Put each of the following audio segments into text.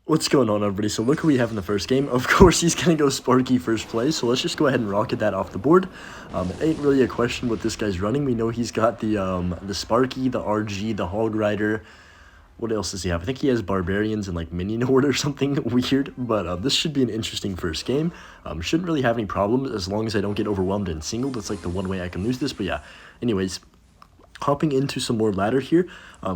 What's going on, everybody? So look who we have in the first game. Of course, he's going to go Sparky first play, so let's just go ahead and rocket that off the board. It ain't really a question what this guy's running. We know he's got the Sparky, the RG, the Hog Rider. What else does he have? I think he has Barbarians and like Minion Horde or something weird, but this should be an interesting first game. Shouldn't really have any problems as long as I don't get overwhelmed and singled. That's like the one way I can lose this, but yeah. Anyways, hopping into some more ladder here.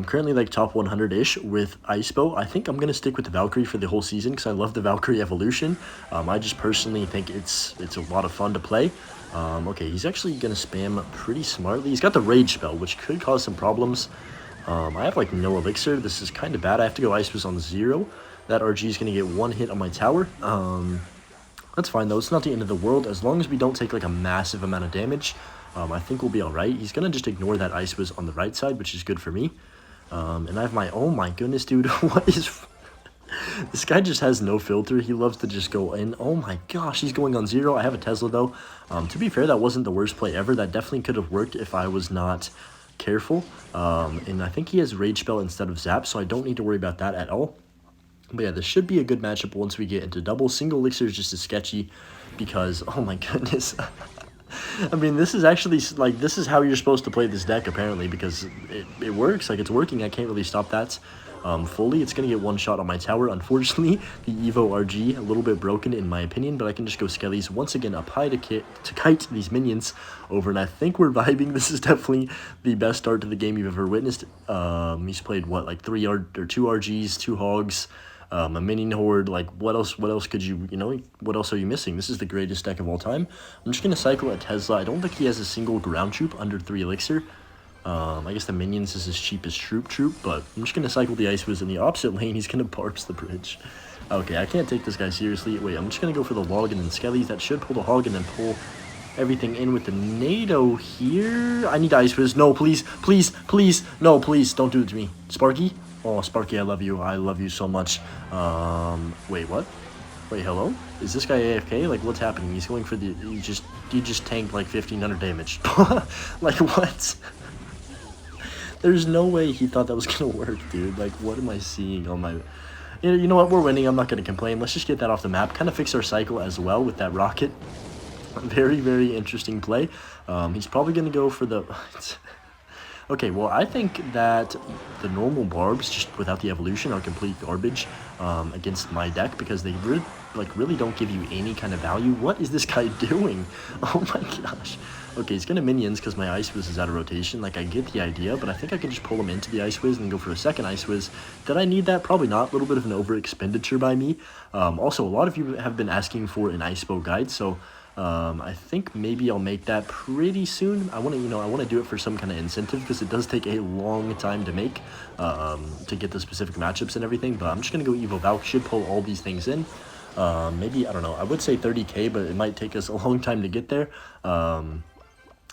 Currently like top 100-ish with Ice Bow. I think I'm going to stick with the Valkyrie for the whole season because I love the Valkyrie evolution. I just personally think it's a lot of fun to play. Okay, he's actually going to spam pretty smartly. He's got the Rage spell, which could cause some problems. I have like no elixir. This is kind of bad. I have to go Ice Fist on 0. That RG is going to get 1 hit on my tower. That's fine though. It's not the end of the world. As long as we don't take like a massive amount of damage, I think we'll be alright. He's going to just ignore that Ice Fist on the right side, which is good for me. And I have my... Oh my goodness, dude. What is... This guy just has no filter. He loves to just go in. Oh my gosh, he's going on 0. I have a Tesla though. To be fair, that wasn't the worst play ever. That definitely could have worked if I was not careful. And I think he has Rage Spell instead of Zap, so I don't need to worry about that at all. But yeah, this should be a good matchup once we get into double. Single elixir is just as sketchy because, oh my goodness. I mean, this is actually, like, this is how you're supposed to play this deck, apparently, because it works. Like, it's working. I can't really stop that fully. It's going to get 1 shot on my tower. Unfortunately, the Evo RG, a little bit broken, in my opinion, but I can just go Skellies once again up high to kite these minions over, and I think we're vibing. This is definitely the best start to the game you've ever witnessed. He's played, what, like 2 RGs, 2 Hogs, a Minion Horde. Like, what else could you know, what else are you missing? This is the greatest deck of all time. I'm just going to cycle a Tesla. I don't think he has a single ground troop under 3 elixir. I guess the minions is as cheap as troop, but I'm just going to cycle the Ice Wiz in the opposite lane. He's going to Barbs the bridge. Okay, I can't take this guy seriously. Wait, I'm just going to go for the Log and then Skellies. That should pull the Hog and then pull everything in with the NATO here. I need Ice Wiz. No, please, please, please. No, please, don't do it to me. Sparky? Oh, Sparky, I love you. I love you so much. Wait, what? Wait, hello? Is this guy AFK? Like, what's happening? He's going for the... He just tanked, like, 1,500 damage. Like, what? There's no way he thought that was gonna work, dude. Like, what am I seeing on my... You know what? We're winning. I'm not gonna complain. Let's just get that off the map. Kind of fix our cycle as well with that rocket. Very, very interesting play. He's probably gonna go for the... Okay, well, I think that the normal Barbs, just without the evolution, are complete garbage against my deck because they really don't give you any kind of value. What is this guy doing? Oh my gosh. Okay, he's gonna minions because my Ice Wiz is out of rotation. Like, I get the idea, but I think I can just pull him into the Ice Wiz and go for a second Ice Wiz. Did I need that? Probably not. A little bit of an over expenditure by me. Also, a lot of you have been asking for an Ice Bow guide, so... I think maybe I'll make that pretty soon. I want to do it for some kind of incentive because it does take a long time to make, to get the specific matchups and everything. But I'm just going to go Evo Valk. Should pull all these things in. Maybe, I don't know, I would say 30k, but it might take us a long time to get there.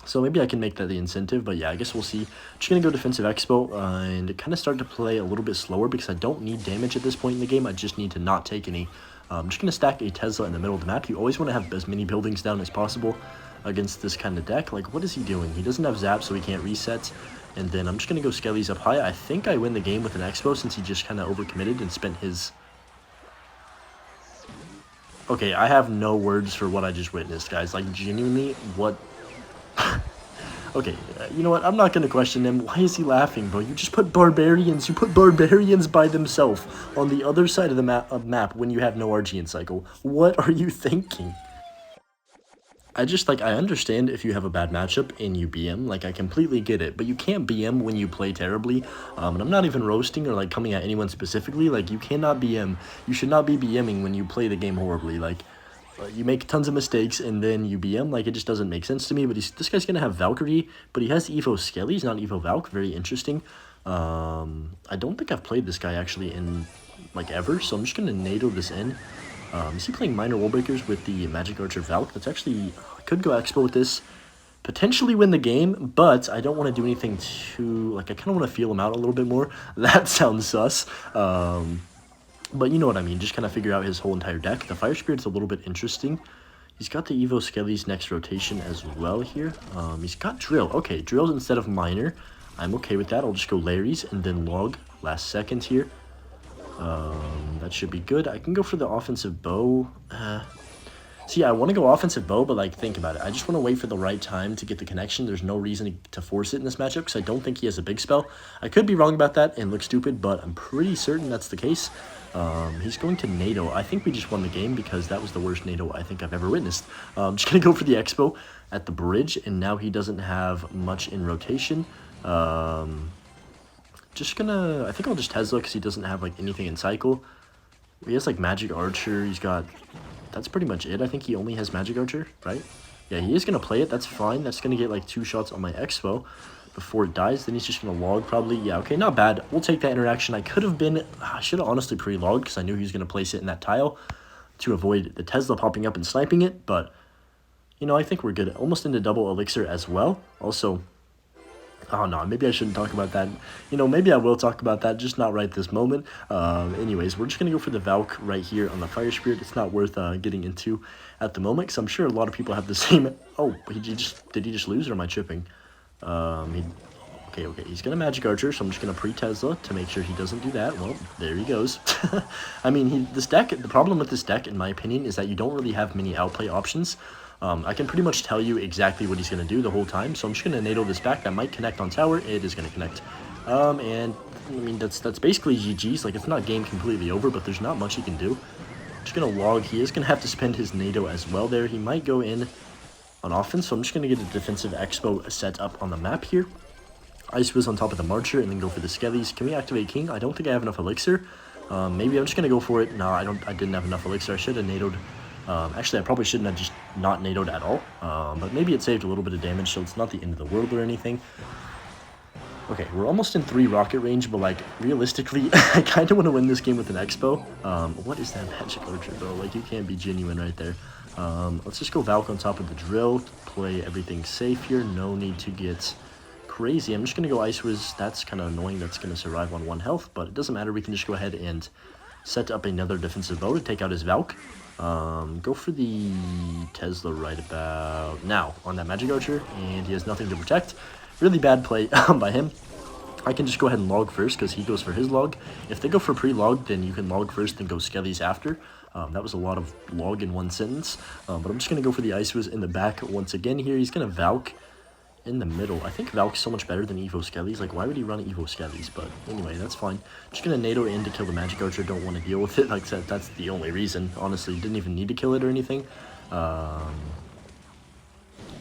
So maybe I can make that the incentive, but yeah, I guess we'll see. Just going to go Defensive Expo and kind of start to play a little bit slower because I don't need damage at this point in the game. I just need to not take any. I'm just going to stack a Tesla in the middle of the map. You always want to have as many buildings down as possible against this kind of deck. Like, what is he doing? He doesn't have Zap, so he can't reset. And then I'm just going to go Skellies up high. I think I win the game with an Expo since he just kind of overcommitted and spent his... Okay, I have no words for what I just witnessed, guys. Like, genuinely, what... Okay, you know what? I'm not going to question him. Why is he laughing, bro? You just put Barbarians. You put Barbarians by themselves on the other side of the map when you have no RG in cycle. What are you thinking? I understand if you have a bad matchup and you BM. Like, I completely get it. But you can't BM when you play terribly. And I'm not even roasting or, like, coming at anyone specifically. Like, you cannot BM. You should not be BMing when you play the game horribly. Like... you make tons of mistakes and then you BM, like, it just doesn't make sense to me. But this guy's gonna have Valkyrie, but he has Evo Skellies, not Evo Valk. Very interesting. I don't think I've played this guy actually in, like, ever, so I'm just gonna NATO this in. Is he playing Minor Wallbreakers with the Magic Archer Valk? That's actually, I could go Expo with this, potentially win the game, but I don't want to do anything too, like, I kind of want to feel him out a little bit more. That sounds sus. But you know what I mean, just kind of figure out his whole entire deck. The Fire Spirit's a little bit interesting. He's got the Evo Skellies next rotation as well here. He's got Drill. Okay, Drill's instead of Miner. I'm okay with that. I'll just go Larry's and then Log last second here. That should be good. I can go for the offensive bow. See, I want to go offensive bow, but, like, think about it. I just want to wait for the right time to get the connection. There's no reason to force it in this matchup because I don't think he has a big spell. I could be wrong about that and look stupid, but I'm pretty certain that's the case. He's going to NATO. I think we just won the game because that was the worst NATO I think I've ever witnessed. I'm just going to go for the Expo at the bridge, and now he doesn't have much in rotation. I think I'll just Tesla because he doesn't have, like, anything in cycle. He has, like, Magic Archer. He's got... That's pretty much it. I think he only has Magic Archer, right? Yeah, he is going to play it. That's fine. That's going to get, like, 2 shots on my Expo before it dies. Then he's just going to log probably. Yeah, okay, not bad. We'll take that interaction. I could have been... I should have honestly pre-logged because I knew he was going to place it in that tile to avoid the Tesla popping up and sniping it. But, you know, I think we're good. Almost into double elixir as well. Also... Oh, no, maybe I shouldn't talk about that. You know, maybe I will talk about that, just not right this moment. Anyways, we're just going to go for the Valk right here on the Fire Spirit. It's not worth getting into at the moment, because I'm sure a lot of people have the same... Oh, did he just lose, or am I tripping? Okay, he's going to Magic Archer, so I'm just going to pre-Tesla to make sure he doesn't do that. Well, there he goes. I mean, the problem with this deck, in my opinion, is that you don't really have many outplay options. I can pretty much tell you exactly what he's going to do the whole time, so I'm just going to NATO this back. That might connect on tower. It is going to connect. And, I mean, that's basically GG's. Like, it's not game completely over, but there's not much he can do. Just going to log. He is going to have to spend his NATO as well there. He might go in on offense, so I'm just going to get a defensive Expo set up on the map here. Ice Whiz on top of the Marcher, and then go for the Skellies. Can we activate King? I don't think I have enough Elixir. Maybe I'm just going to go for it. No, I didn't have enough Elixir. I should have NATO'd. Actually, I probably shouldn't have just not NATO'd at all, but maybe it saved a little bit of damage, so it's not the end of the world or anything. Okay, we're almost in 3 rocket range, but, like, realistically, I kind of want to win this game with an Expo. What is that Magic Archer, bro? Like, you can't be genuine right there. Let's just go Valk on top of the Drill, play everything safe here. No need to get crazy. I'm just going to go Ice Whiz. That's kind of annoying. That's going to survive on 1 health, but it doesn't matter. We can just go ahead and set up another defensive bow to take out his Valk. Go for the Tesla right about now on that Magic Archer, and he has nothing to protect. Really bad play by him. I can just go ahead and log first because he goes for his log. If they go for pre-log, then you can log first and go Skellies after. That was a lot of log in one sentence. But I'm just going to go for the Ice Whiz in the back once again here. He's going to Valk in the middle. I think Valk's so much better than Evo Skellies. Like, why would he run Evo Skellies? But anyway, that's fine. Just going to NATO in to kill the Magic Archer. Don't want to deal with it. Like I said, that's the only reason. Honestly, didn't even need to kill it or anything.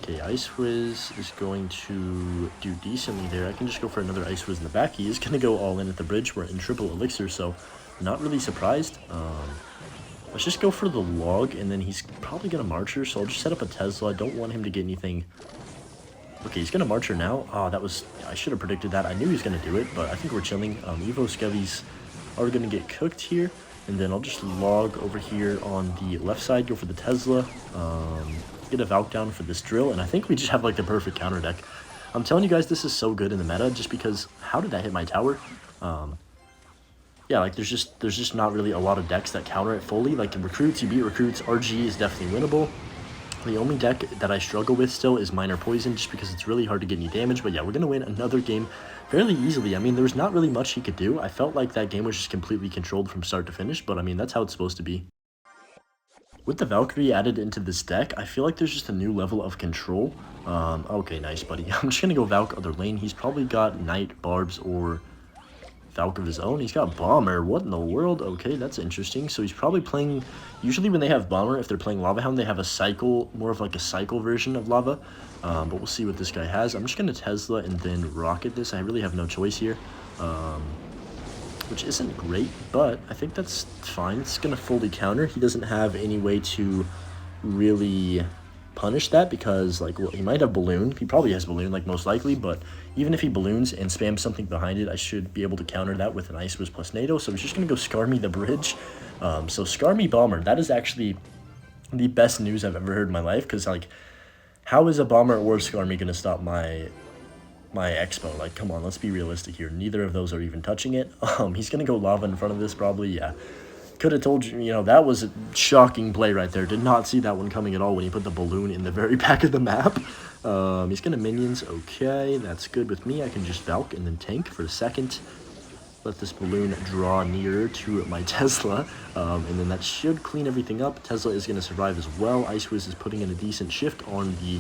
Okay, Ice Whiz is going to do decently there. I can just go for another Ice Whiz in the back. He is going to go all in at the bridge. We're in triple elixir, so not really surprised. Let's just go for the log, and then he's probably going to Marcher, so I'll just set up a Tesla. I don't want him to get anything. Okay, he's going to Marcher now. Oh, I should have predicted that. I knew he was going to do it, but I think we're chilling. Evo Skellies are going to get cooked here, and then I'll just log over here on the left side, go for the Tesla. Get a Valk down for this Drill, and I think we just have, like, the perfect counter deck. I'm telling you guys, this is so good in the meta, just because, how did that hit my tower? Yeah, like, there's just not really a lot of decks that counter it fully. Like, Recruits, you beat Recruits, RG is definitely winnable. The only deck that I struggle with still is Minor Poison, just because it's really hard to get any damage, but yeah, we're going to win another game fairly easily. I mean, there was not really much he could do. I felt like that game was just completely controlled from start to finish, but I mean, that's how it's supposed to be. With the Valkyrie added into this deck, I feel like there's just a new level of control. Okay, nice, buddy. I'm just going to go Valk other lane. He's probably got Knight, Barbs, or Valk of his own. He's got Bomber. What in the world? Okay, that's interesting. So he's probably playing... Usually when they have Bomber, if they're playing Lava Hound, they have a cycle, more of like a cycle version of Lava. But we'll see what this guy has. I'm just going to Tesla and then Rocket this. I really have no choice here. Which isn't great, but I think that's fine. It's going to fully counter. He doesn't have any way to really punish that because, like, well, he might have Balloon. He probably has Balloon, like, most likely, but even if he balloons and spams something behind it, I should be able to counter that with an Ice Whiz plus NATO. So he's just going to go Skarmy the bridge. So Skarmy Bomber, that is actually the best news I've ever heard in my life because, like, how is a Bomber or Skarmy going to stop my Expo? Like, come on, let's be realistic here. Neither of those are even touching it. He's going to go Lava in front of this probably, yeah. Could have told you, you know, that was a shocking play right there. Did not see that one coming at all when he put the balloon in the very back of the map. He's going to Minions. Okay, that's good with me. I can just Valk and then tank for a second. let this balloon draw nearer to my Tesla, and then that should clean everything up. Tesla is going to survive as well. Ice Wiz is putting in a decent shift on the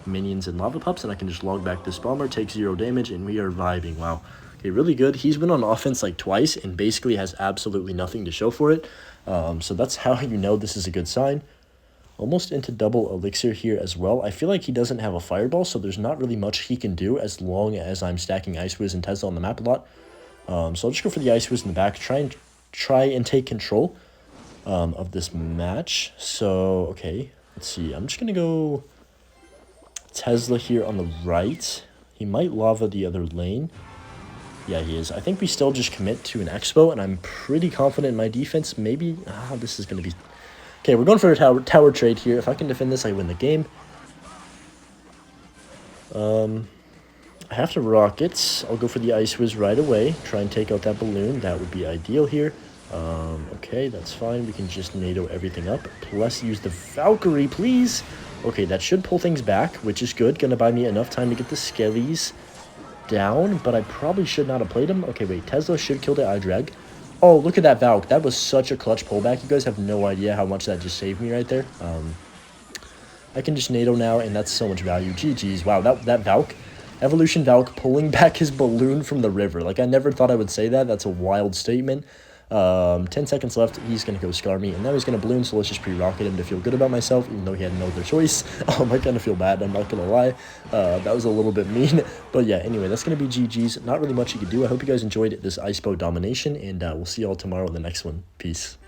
minions and lava pups, and I can just log back this bomber, take 0 damage, and we are vibing. Wow. Okay, really good. He's been on offense like twice and basically has absolutely nothing to show for it. So that's how you know this is a good sign. Almost into double elixir here as well. I feel like he doesn't have a fireball, so there's not really much he can do as long as I'm stacking Ice Wiz and Tesla on the map a lot. So I'll just go for the Ice Wiz in the back, try and take control of this match. So, okay, let's see. I'm just going to go Tesla here on the right. He might lava the other lane. Yeah, he is. I think we still just commit to an Expo, and I'm pretty confident in my defense. Maybe, this is going to be... Okay, we're going for a tower trade here. If I can defend this, I win the game. I have to rocket. I'll go for the Ice Wiz right away. Try and take out that balloon. That would be ideal here. Okay, that's fine. We can just NATO everything up. Plus use the Valkyrie, please. Okay, that should pull things back, which is good. Gonna buy me enough time to get the Skellies down, but I probably should not have played him. Okay, wait. Tesla should kill the iDrag. Oh, look at that Valk. That was such a clutch pullback. You guys have no idea how much that just saved me right there. I can just NATO now, and that's so much value. GG's. Wow, that Valk, Evolution Valk pulling back his balloon from the river. Like, I never thought I would say that. That's a wild statement. 10 seconds left. He's going to go scar me, and now he's going to balloon, so let's just pre-rocket him to feel good about myself, even though he had no other choice. I kind of feel bad. I'm not going to lie. That was a little bit mean. But yeah, anyway, that's going to be GG's. Not really much you could do. I hope you guys enjoyed this ISPO domination, and we'll see y'all tomorrow in the next one. Peace.